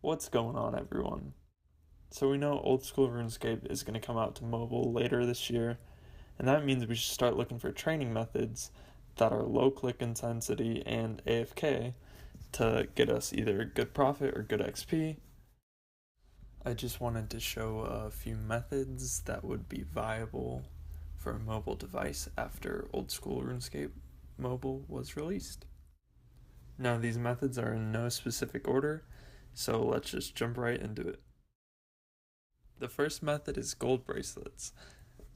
What's going on, everyone? So we know old school RuneScape is going to come out to mobile later this year, and that means we should start looking for training methods that are low click intensity and AFK to get us either good profit or good XP. I just wanted to show a few methods that would be viable for a mobile device after old school RuneScape mobile was released. Now, these methods are in no specific order, so let's just jump right into it. The first method is gold bracelets.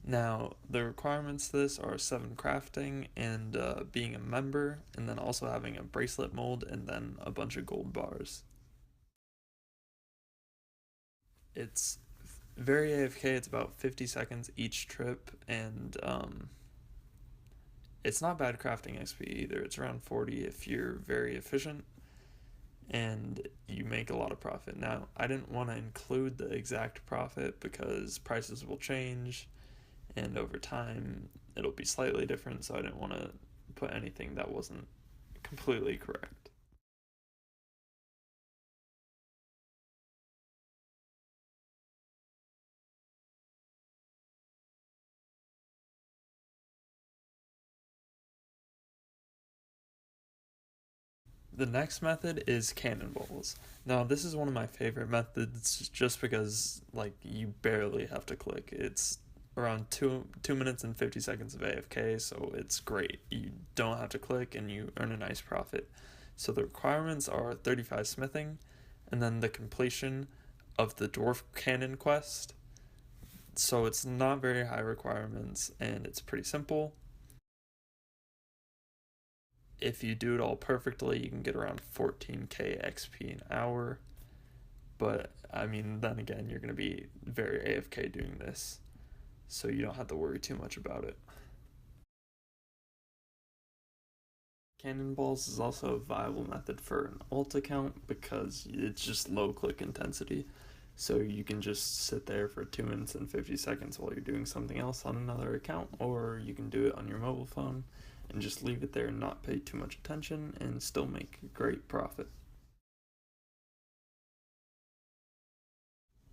Now, the requirements to this are 7 crafting and being a member, and then also having a bracelet mold and then a bunch of gold bars. It's very AFK, it's about 50 seconds each trip, and it's not bad crafting XP either. It's around 40 if you're very efficient and you make a lot of profit. Now, I didn't want to include the exact profit because prices will change and over time it'll be slightly different, so I didn't want to put anything that wasn't completely correct. The next method is cannonballs. Now, this is one of my favorite methods just because, like, you barely have to click. It's around 2 minutes and 50 seconds of AFK, so it's great. You don't have to click and you earn a nice profit. So the requirements are 35 smithing and then the completion of the dwarf cannon quest. So it's not very high requirements and it's pretty simple. If you do it all perfectly, you can get around 14k XP an hour. But I mean, then again, you're going to be very AFK doing this, so you don't have to worry too much about it. Cannonballs is also a viable method for an alt account because it's just low click intensity. So you can just sit there for 2 minutes and 50 seconds while you're doing something else on another account, or you can do it on your mobile phone and just leave it there and not pay too much attention and still make a great profit.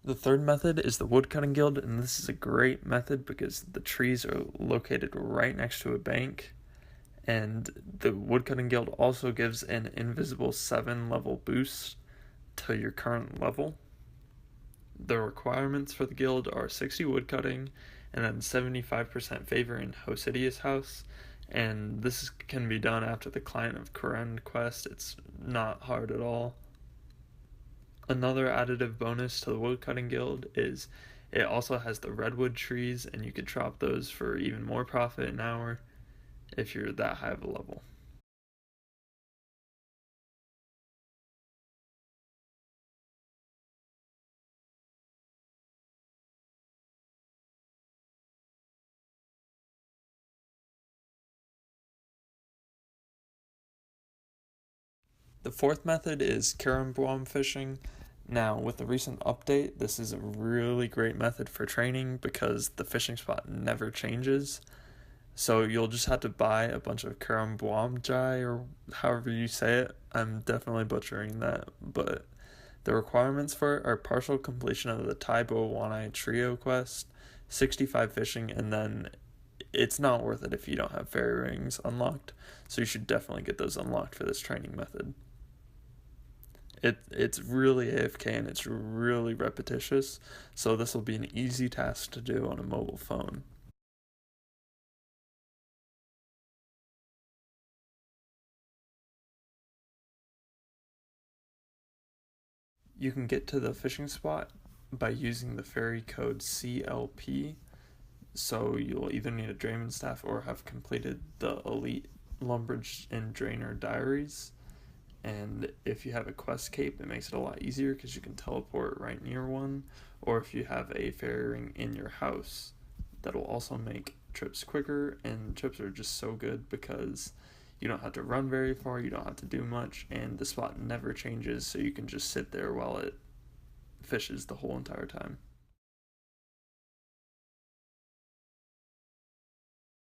The third method is the woodcutting guild, and this is a great method because the trees are located right next to a bank, and the woodcutting guild also gives an invisible 7 level boost to your current level. The requirements for the guild are 60 woodcutting and then 75% favor in Hosidius House, and this can be done after the Client of Karen quest. It's not hard at all. Another additive bonus to the woodcutting guild is it also has the redwood trees, and you could chop those for even more profit an hour if you're that high of a level. The fourth method is carom fishing. Now, with the recent update, this is a really great method for training because the fishing spot never changes. So you'll just have to buy a bunch of Karambuamjai, or however you say it. I'm definitely butchering that, but the requirements for it are partial completion of the Taibo Wanai Trio quest, 65 fishing, and then it's not worth it if you don't have fairy rings unlocked, so you should definitely get those unlocked for this training method. It's really AFK and it's really repetitious, so this will be an easy task to do on a mobile phone. You can get to the fishing spot by using the fairy code CLP, so you'll either need a drayman staff or have completed the elite Lumbridge and Drainer diaries. And if you have a quest cape, it makes it a lot easier because you can teleport right near one, or if you have a fairy ring in your house, that'll also make trips quicker, and trips are just so good because you don't have to run very far, you don't have to do much, and the spot never changes, so you can just sit there while it fishes the whole entire time.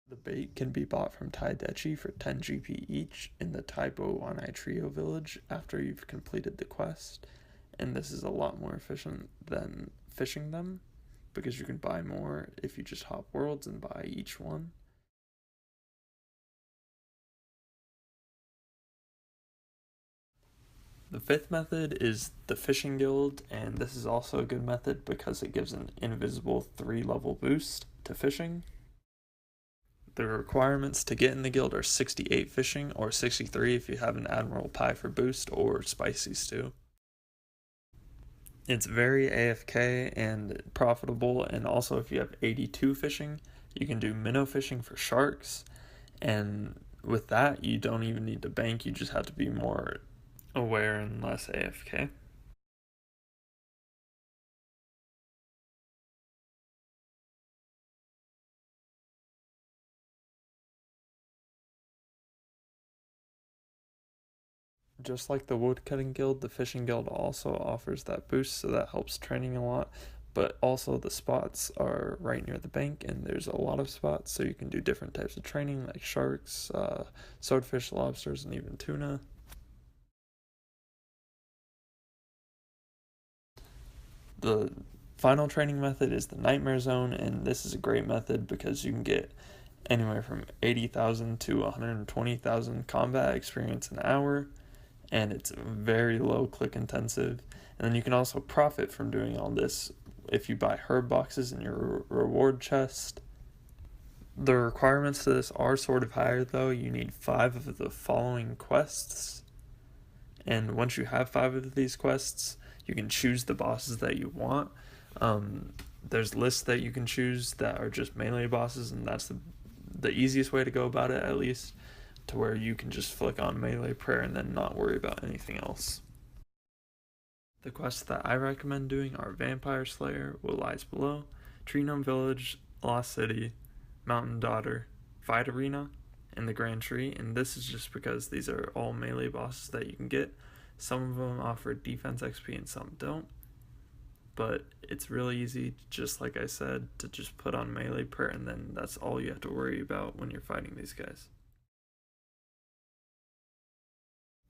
The bait can be bought from Taidechi for 10 GP each in the Taibo Wanai Trio village after you've completed the quest, and this is a lot more efficient than fishing them because you can buy more if you just hop worlds and buy each one. The fifth method is the fishing guild, and this is also a good method because it gives an invisible 3-level boost to fishing. The requirements to get in the guild are 68 fishing, or 63 if you have an Admiral Pie for boost, or spicy stew. It's very AFK and profitable, and also if you have 82 fishing, you can do minnow fishing for sharks, and with that, you don't even need to bank, you just have to be more aware and less AFK. Just like the woodcutting guild, the fishing guild also offers that boost, so that helps training a lot. But also the spots are right near the bank, and there's a lot of spots, so you can do different types of training like sharks, swordfish, lobsters, and even tuna. The final training method is the Nightmare Zone, and this is a great method because you can get anywhere from 80,000 to 120,000 combat experience an hour, and it's very low click intensive. And then you can also profit from doing all this if you buy herb boxes in your reward chest. The requirements to this are sort of higher though. You need 5 of the following quests, and once you have 5 of these quests, you can choose the bosses that you want. There's lists that you can choose that are just melee bosses, and that's the easiest way to go about it, at least, to where you can just flick on melee prayer and then not worry about anything else. The quests that I recommend doing are Vampire Slayer, What Lies Below, Tree Gnome Village, Lost City, Mountain Daughter, Fight Arena, and the Grand Tree, and this is just because these are all melee bosses that you can get. Some of them offer defense XP and some don't, but it's really easy, just like I said, to just put on melee prayer, and then that's all you have to worry about when you're fighting these guys.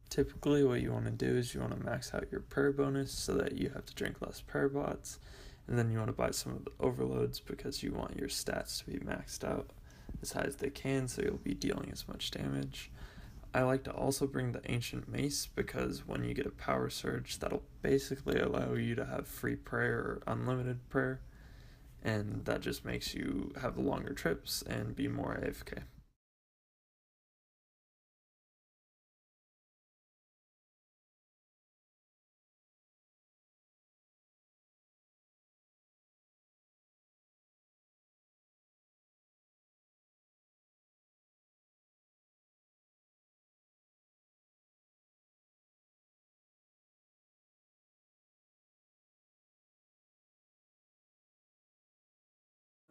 Typically what you want to do is you want to max out your prayer bonus so that you have to drink less prayer bots, and then you want to buy some of the overloads because you want your stats to be maxed out as high as they can so you'll be dealing as much damage. I like to also bring the Ancient Mace because when you get a power surge, that'll basically allow you to have free prayer or unlimited prayer, and that just makes you have longer trips and be more AFK.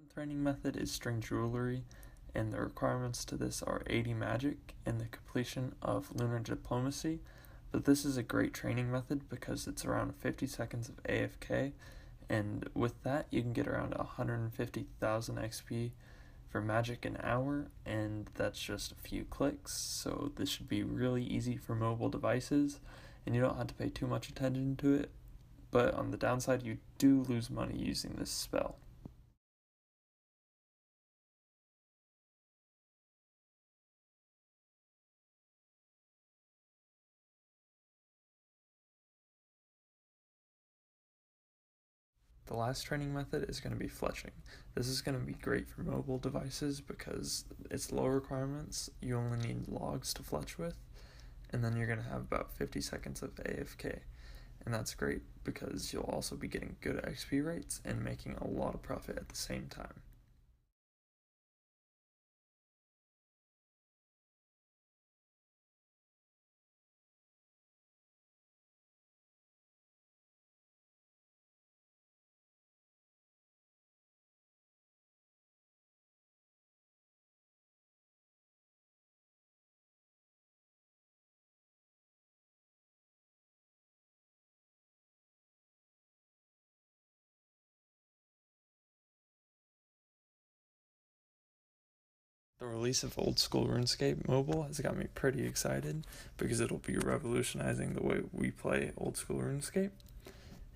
The training method is string jewelry, and the requirements to this are 80 magic and the completion of lunar diplomacy. But this is a great training method because it's around 50 seconds of AFK, and with that you can get around 150,000 XP for magic an hour, and that's just a few clicks, so this should be really easy for mobile devices, and you don't have to pay too much attention to it, but on the downside you do lose money using this spell. The last training method is going to be fletching. This is going to be great for mobile devices because it's low requirements, you only need logs to fletch with, and then you're going to have about 50 seconds of AFK. And that's great because you'll also be getting good XP rates and making a lot of profit at the same time. The release of Old School RuneScape mobile has got me pretty excited because it'll be revolutionizing the way we play Old School RuneScape.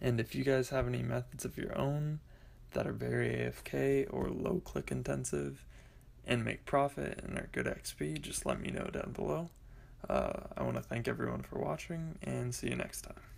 And if you guys have any methods of your own that are very AFK or low click intensive and make profit and are good XP, just let me know down below. I want to thank everyone for watching and see you next time.